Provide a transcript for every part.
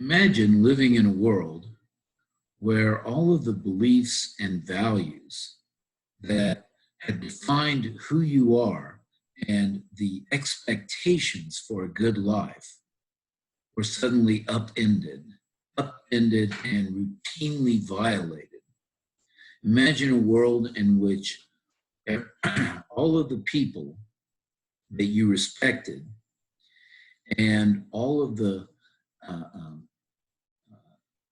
Imagine living in a world where all of the beliefs and values that had defined who you are and the expectations for a good life were suddenly upended and routinely violated. Imagine a world in which all of the people that you respected and all of the uh, um,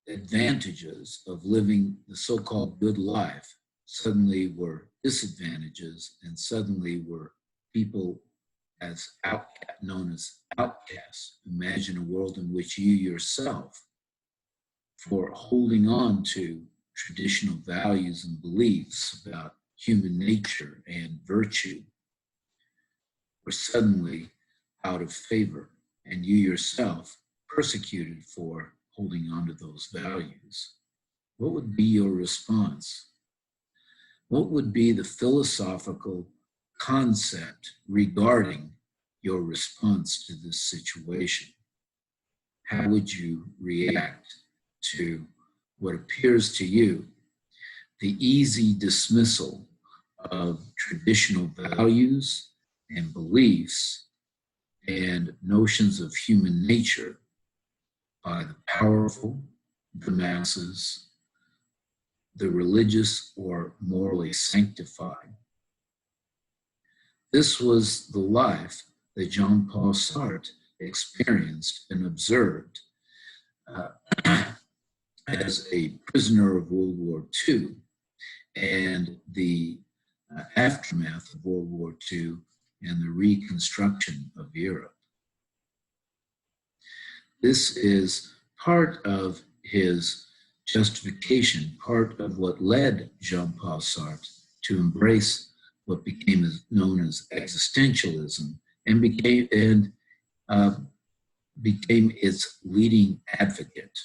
advantages of living the so-called good life suddenly were disadvantages and suddenly were people known as outcasts. Imagine a world in which you yourself, for holding on to traditional values and beliefs about human nature and virtue, were suddenly out of favor, and you yourself persecuted for holding on to those values. What would be your response? What would be the philosophical concept regarding your response to this situation? How would you react to what appears to you the easy dismissal of traditional values and beliefs and notions of human nature by the powerful, the masses, the religious or morally sanctified? This was the life that Jean-Paul Sartre experienced and observed as a prisoner of World War II and the aftermath of World War II and the reconstruction of Europe. This is part of his justification, part of what led Jean-Paul Sartre to embrace what became known as existentialism and became its leading advocate.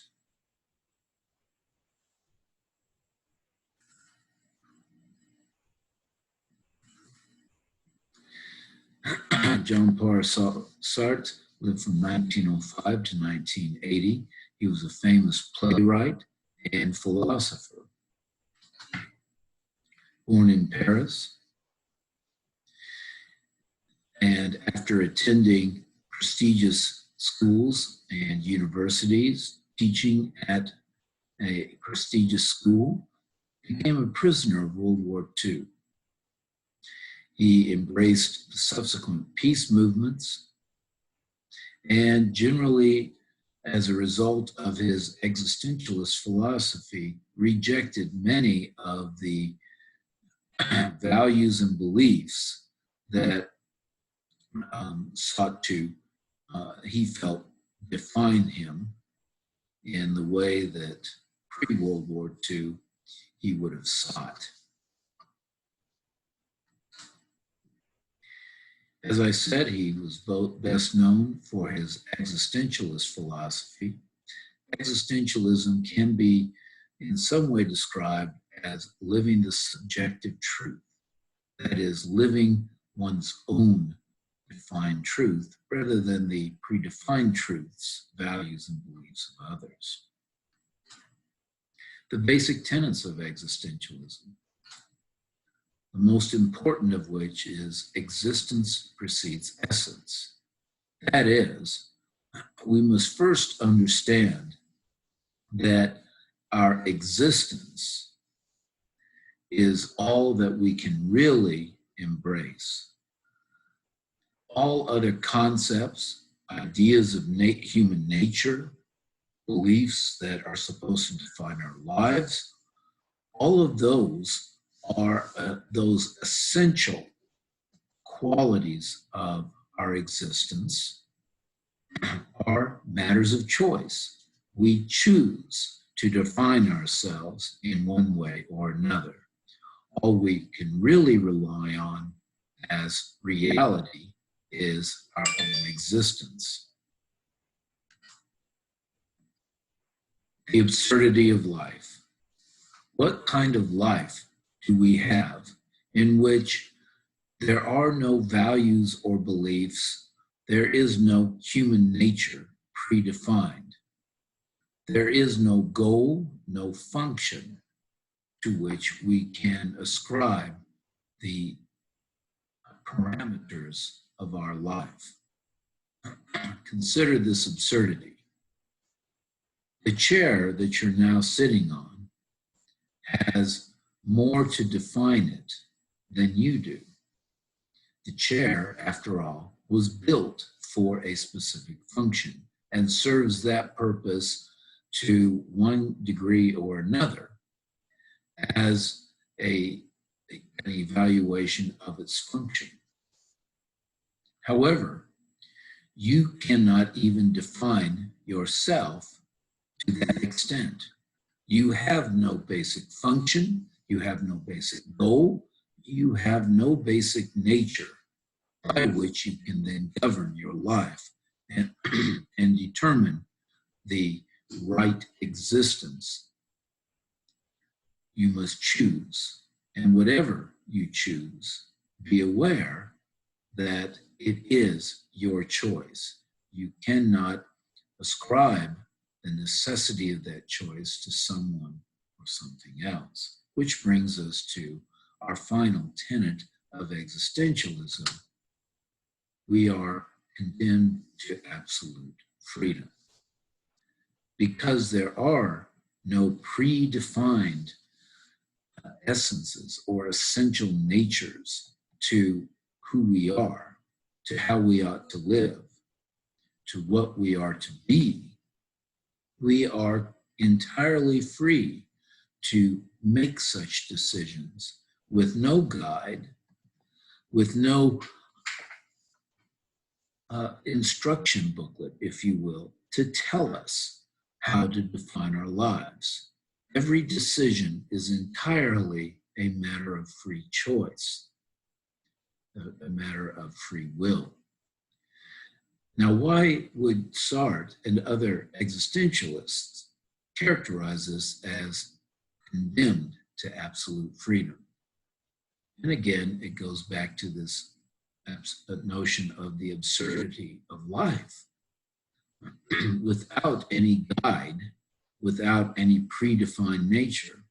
Jean-Paul Sartre lived from 1905 to 1980. He was a famous playwright and philosopher. Born in Paris, and after attending prestigious schools and universities, teaching at a prestigious school, became a prisoner of World War II. He embraced the subsequent peace movements, and generally, as a result of his existentialist philosophy, rejected many of the values and beliefs that sought to, he felt, define him in the way that pre-World War II he would have sought. As I said, he was best known for his existentialist philosophy. Existentialism can be in some way described as living the subjective truth, that is, living one's own defined truth rather than the predefined truths, values, and beliefs of others. The basic tenets of existentialism, the most important of which is existence precedes essence. That is, we must first understand that our existence is all that we can really embrace. All other concepts, ideas of human nature, beliefs that are supposed to define our lives, all of those are those essential qualities of our existence are matters of choice. We choose to define ourselves in one way or another. All we can really rely on as reality is our own existence. The absurdity of life. What kind of life do we have in which there are no values or beliefs, there is no human nature predefined? There is no goal, no function to which we can ascribe the parameters of our life. Consider this absurdity. The chair that you're now sitting on has more to define it than you do. The chair, after all, was built for a specific function and serves that purpose to one degree or another as an evaluation of its function. However, you cannot even define yourself to that extent. You have no basic function, you have no basic goal, you have no basic nature by which you can then govern your life and, and determine the right existence. You must choose, and whatever you choose, be aware that it is your choice. You cannot ascribe the necessity of that choice to someone or something else, which brings us to our final tenet of existentialism. We are condemned to absolute freedom. Because there are no predefined essences or essential natures to who we are, to how we ought to live, to what we are to be, we are entirely free to make such decisions with no guide, with no instruction booklet, if you will, to tell us how to define our lives. Every decision is entirely a matter of free choice, a matter of free will. Now, why would Sartre and other existentialists characterize us as condemned to absolute freedom? And again, it goes back to this notion of the absurdity of life. Without any guide, without any predefined nature,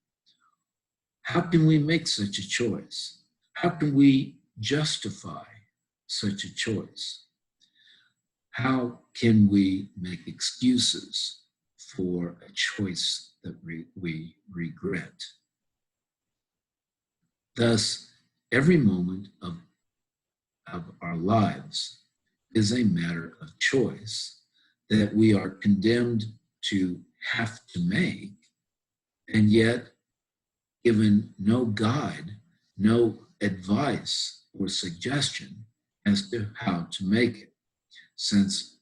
how can we make such a choice? How can we justify such a choice? How can we make excuses for a choice that we regret? Thus, every moment of our lives is a matter of choice that we are condemned to have to make, and yet given no guide, no advice or suggestion as to how to make it, since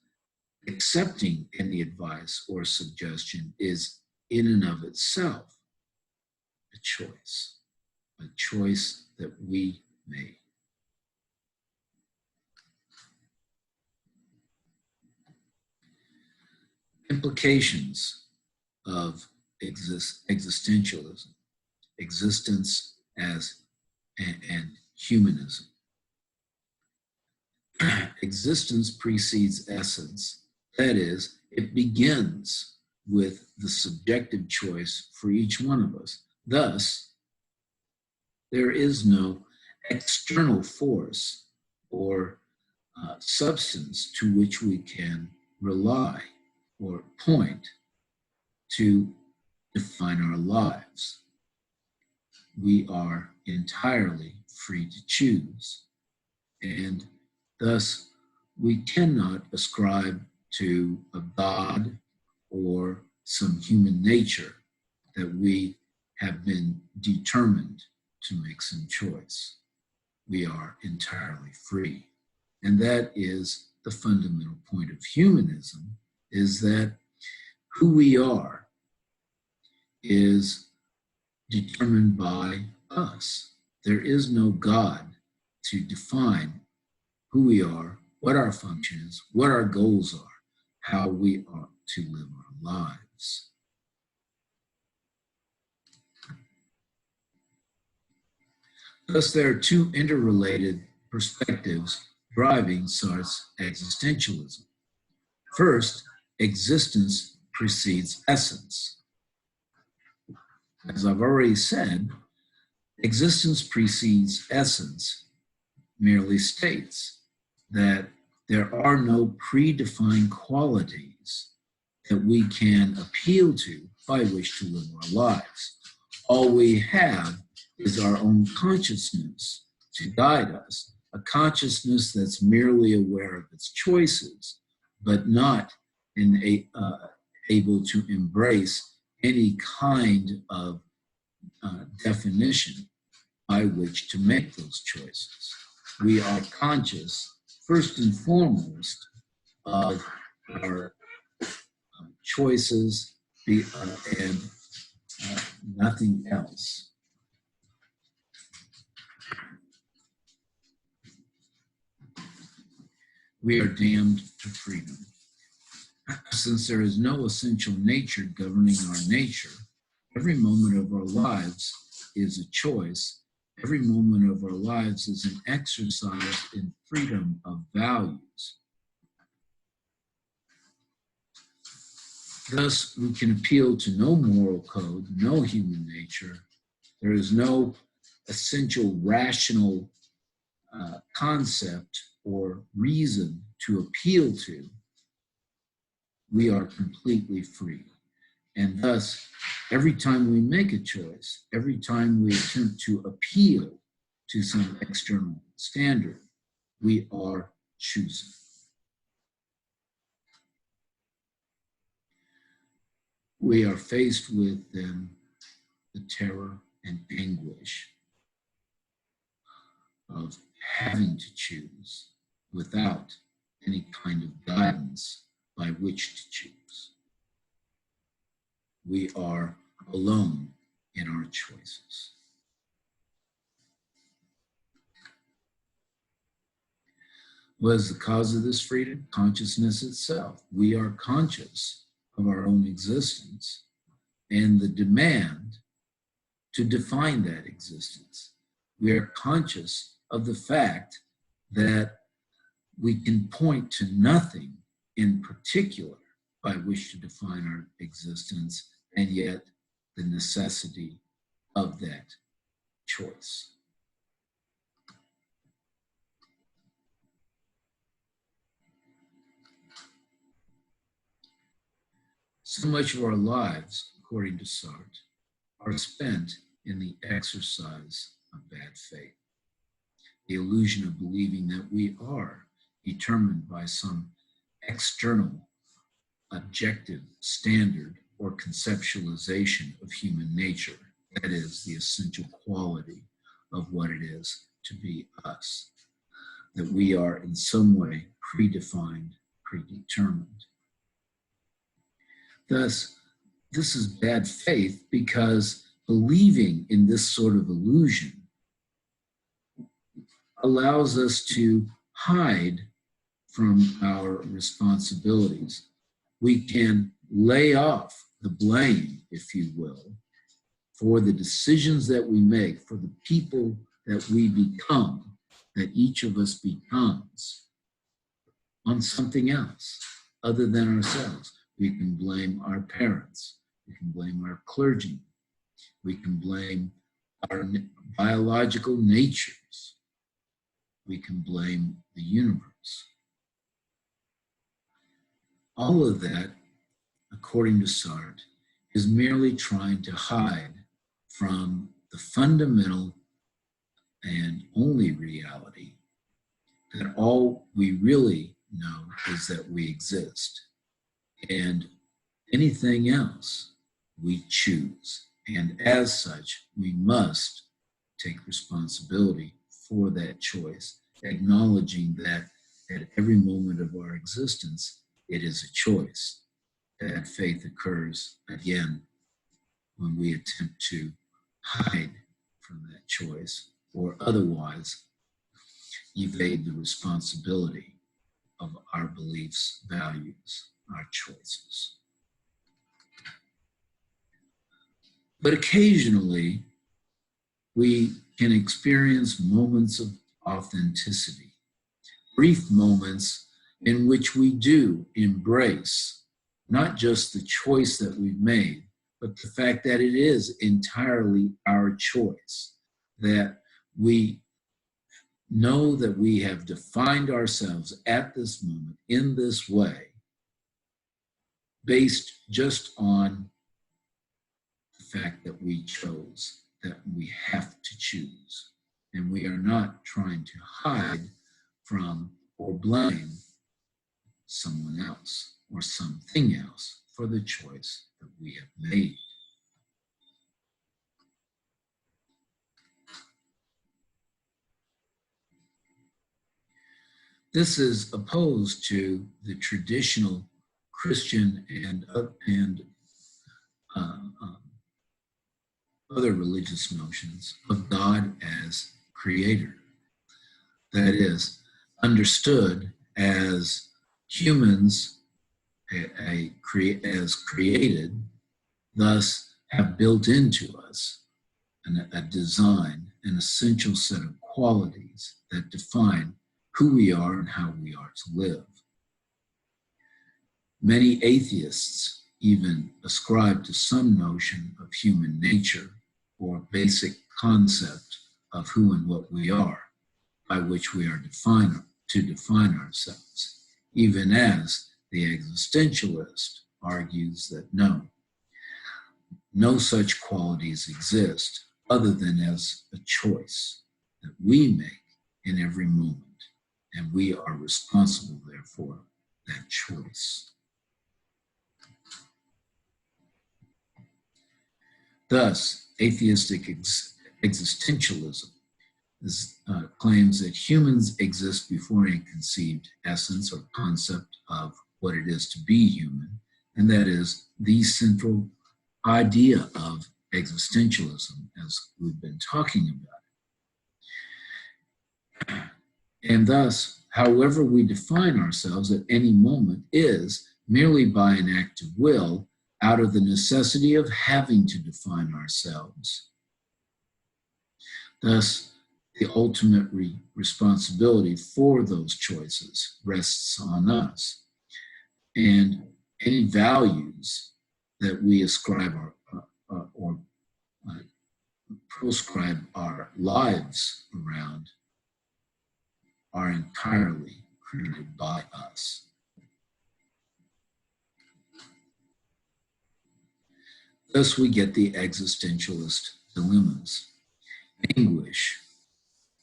accepting any advice or suggestion is in and of itself a choice that we made. Implications of existentialism, existence as and humanism. Existence precedes essence. That is, it begins with the subjective choice for each one of us. Thus, there is no external force or substance to which we can rely or point to define our lives. We are entirely free to choose, and thus we cannot ascribe to a God or some human nature that we have been determined to make some choice. We are entirely free. And that is the fundamental point of humanism, is that who we are is determined by us. There is no God to define who we are, what our function is, what our goals are, how we ought to live our lives. Thus, there are two interrelated perspectives driving Sartre's existentialism. First, existence precedes essence. As I've already said, existence precedes essence merely states that there are no predefined qualities that we can appeal to by which to live our lives. All we have is our own consciousness to guide us, a consciousness that's merely aware of its choices, but not able to embrace any kind of definition by which to make those choices. We are conscious, first and foremost, of our choices and nothing else. We are damned to freedom. Since there is no essential nature governing our nature, every moment of our lives is a choice. Every moment of our lives is an exercise in freedom of values. Thus, we can appeal to no moral code, no human nature. There is no essential rational concept or reason to appeal to. We are completely free. And thus, every time we make a choice, every time we attempt to appeal to some external standard, we are choosing. We are faced with then the terror and anguish of having to choose without any kind of guidance by which to choose. We are alone in our choices. What is the cause of this freedom? Consciousness itself. We are conscious of our own existence and the demand to define that existence. We are conscious of the fact that we can point to nothing in particular by which to define our existence, and yet the necessity of that choice. So much of our lives, according to Sartre, are spent in the exercise of bad faith, the illusion of believing that we are determined by some external objective standard or conceptualization of human nature, that is, the essential quality of what it is to be us, that we are in some way predefined, predetermined. Thus, this is bad faith because believing in this sort of illusion allows us to hide from our responsibilities. We can lay off the blame, if you will, for the decisions that we make, for the people that we become, that each of us becomes, on something else other than ourselves. We can blame our parents. We can blame our clergy. We can blame our biological natures. We can blame the universe. All of that, according to Sartre, is merely trying to hide from the fundamental and only reality that all we really know is that we exist. And anything else we choose. And as such, we must take responsibility for that choice, acknowledging that at every moment of our existence, it is a choice. That faith occurs again when we attempt to hide from that choice or otherwise evade the responsibility of our beliefs, values, our choices. But occasionally, we can experience moments of authenticity, brief moments in which we do embrace not just the choice that we've made, but the fact that it is entirely our choice, that we know that we have defined ourselves at this moment in this way, based just on the fact that we chose, that we have to choose. And we are not trying to hide from or blame someone else or something else for the choice that we have made. This is opposed to the traditional Christian and other religious notions of God as creator. That is, understood as humans as created, thus have built into us a design, an essential set of qualities that define who we are and how we are to live. Many atheists even ascribe to some notion of human nature or basic concept of who and what we are, by which we are to define ourselves, even as the existentialist argues that no such qualities exist other than as a choice that we make in every moment, and we are responsible, therefore, that choice. Thus, atheistic existentialism claims that humans exist before any conceived essence or concept of what it is to be human, and that is the central idea of existentialism, as we've been talking about. And thus, however we define ourselves at any moment is merely by an act of will, out of the necessity of having to define ourselves. Thus, the ultimate responsibility for those choices rests on us. And any values that we ascribe or proscribe our lives around are entirely created by us. Thus we get the existentialist dilemmas. Anguish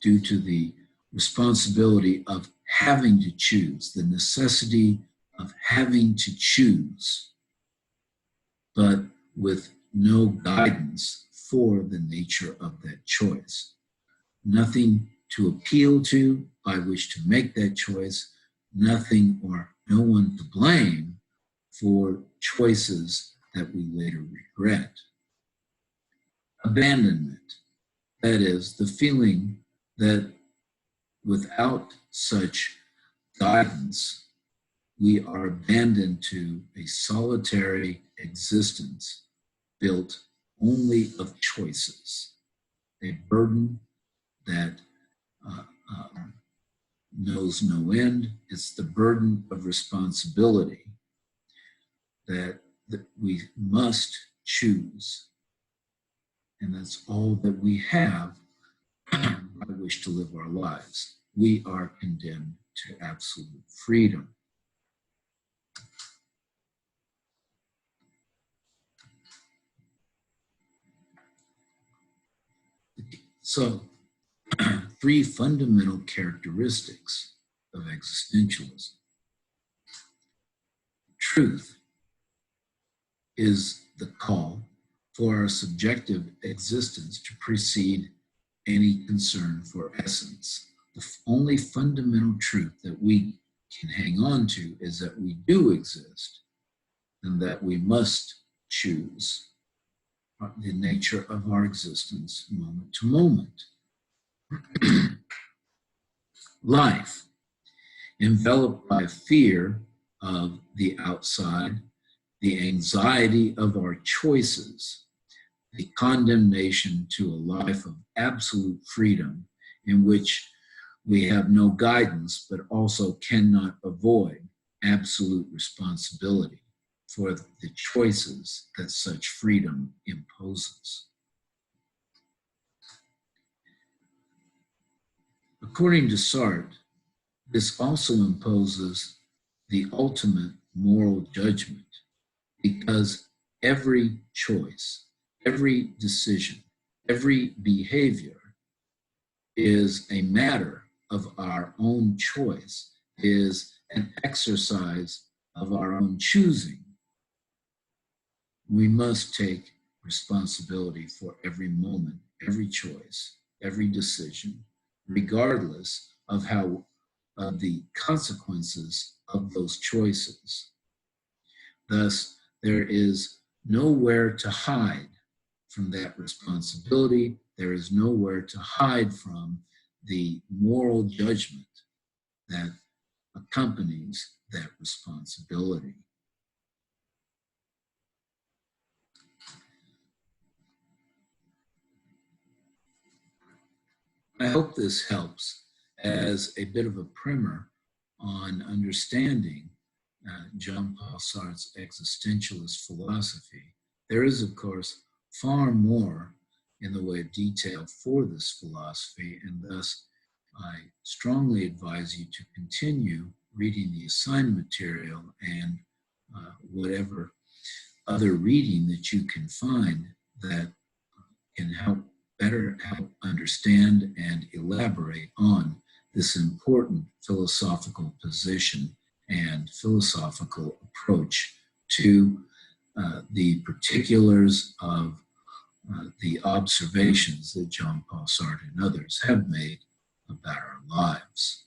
due to the responsibility of having to choose, the necessity of having to choose, but with no guidance for the nature of that choice. Nothing to appeal to by which to make that choice, nothing or no one to blame for choices that we later regret. Abandonment, that is, the feeling that without such guidance, we are abandoned to a solitary existence built only of choices, a burden that knows no end. It's the burden of responsibility that we must choose. And that's all that we have by which to live our lives. We are condemned to absolute freedom. So, three fundamental characteristics of existentialism. Truth is the call for our subjective existence to precede any concern for essence. The only fundamental truth that we can hang on to is that we do exist and that we must choose the nature of our existence moment to moment. Life, enveloped by fear of the outside, the anxiety of our choices, the condemnation to a life of absolute freedom in which we have no guidance but also cannot avoid absolute responsibility. for the choices that such freedom imposes. According to Sartre, this also imposes the ultimate moral judgment, because every choice, every decision, every behavior is a matter of our own choice, is an exercise of our own choosing. We must take responsibility for every moment, every choice, every decision, regardless of the consequences of those choices. Thus, there is nowhere to hide from that responsibility. There is nowhere to hide from the moral judgment that accompanies that responsibility. I hope this helps as a bit of a primer on understanding Jean-Paul Sartre's existentialist philosophy. There is, of course, far more in the way of detail for this philosophy, and thus I strongly advise you to continue reading the assigned material and whatever other reading that you can find that can better help understand and elaborate on this important philosophical position and philosophical approach to the particulars of the observations that Jean-Paul Sartre and others have made about our lives.